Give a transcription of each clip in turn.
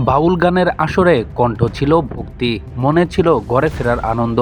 বাউল গানের আসরে কণ্ঠ ছিল ভক্তি, মনে ছিল ঘরে ফেরার আনন্দ।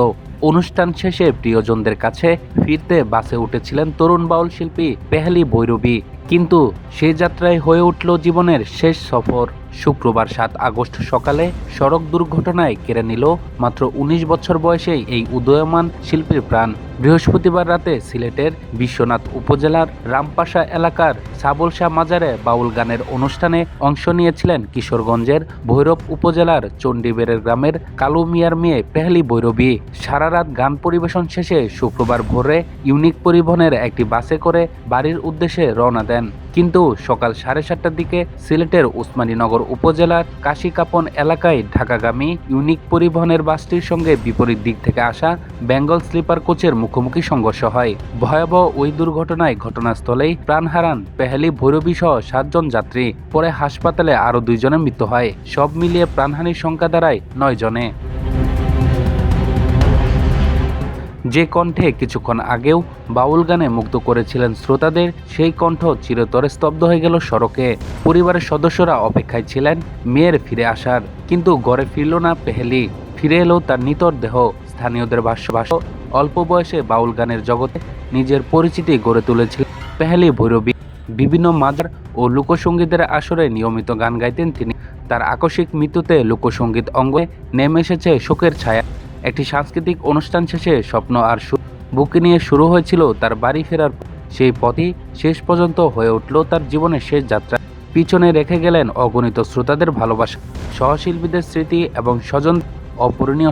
অনুষ্ঠান শেষে প্রিয়জনদের কাছে ফিরতে বাসে উঠেছিলেন তরুণ বাউল শিল্পী পেহেলি ভৈরবী। কিন্তু সে যাত্রায় হয়ে উঠল জীবনের শেষ সফর। শুক্রবার ৭ আগস্ট সকালে সড়ক দুর্ঘটনায় কেড়ে নিল মাত্র ১৯ বছর বয়সেই এই উদীয়মান শিল্পীর প্রাণ। বৃহস্পতিবার রাতে সিলেটের বিশ্বনাথ উপজেলার রামপাশা এলাকার সাবল শাহ মাজারে বাউল গানের অনুষ্ঠানে অংশ নিয়েছিলেন কিশোরগঞ্জের ভৈরব উপজেলার চণ্ডীবেড়ের গ্রামের কালু মিয়ার মেয়ে পেহেলি ভৈরবী। সারা রাত গান পরিবেশন শেষে শুক্রবার ভোরে ইউনিক পরিবহনের একটি বাসে করে বাড়ির উদ্দেশ্যে রওনা দেন। কিন্তু সকাল 7:30টার দিকে সিলেটের উসমানীনগর উপজেলার কাশিকাপন এলাকায় ঢাকাগামী ইউনিক পরিবহনের বাসটির সঙ্গে বিপরীত দিক থেকে আসা বেঙ্গল স্লিপার কোচের মুখোমুখি সংঘর্ষ হয়। ভয়াবহ ওই দুর্ঘটনায় ঘটনাস্থলেই প্রাণ হারান পেহেলি ভৈরবী সহ 7 জন যাত্রী। পরে হাসপাতালে আরও 2 জনের মৃত্যু হয়। সব মিলিয়ে প্রাণহানির সংখ্যা দাঁড়ায় 9 জনে। যে কণ্ঠে কিছুক্ষণ আগেও বাউল গানে মুগ্ধ করেছিলেন শ্রোতাদের, সেই কণ্ঠ চিরতরে স্তব্ধ হয়ে গেল সড়কে। পরিবারের সদস্যরা অপেক্ষায় ছিলেন মেয়ের ফিরে আসার, কিন্তু ঘরে ফিরল না পেহেলি। ফিরে এলো তার নিতর দেহ। স্থানীয়দের ভাষ্য, অল্প বয়সে বাউল গানের জগতে নিজের পরিচিতি গড়ে তুলেছিলেন পেহেলি ভৈরবী। বিভিন্ন মাজার ও লোকসঙ্গীতের আসরে নিয়মিত গান গাইতেন তিনি। তার আকস্মিক মৃত্যুতে লোকসঙ্গীত অঙ্গনে নেমে এসেছে শোকের ছায়া। একটি সাংস্কৃতিক অনুষ্ঠান শেষে স্বপ্ন আর বুকে নিয়ে শুরু হয়েছিল তার বাড়ি ফেরার। সেই পথই শেষ পর্যন্ত হয়ে উঠল তার জীবনের শেষ যাত্রা। পিছনে রেখে গেলেন অগণিত শ্রোতাদের ভালোবাসা, সহশিল্পীদের স্মৃতি এবং স্বজন অপূরণীয়।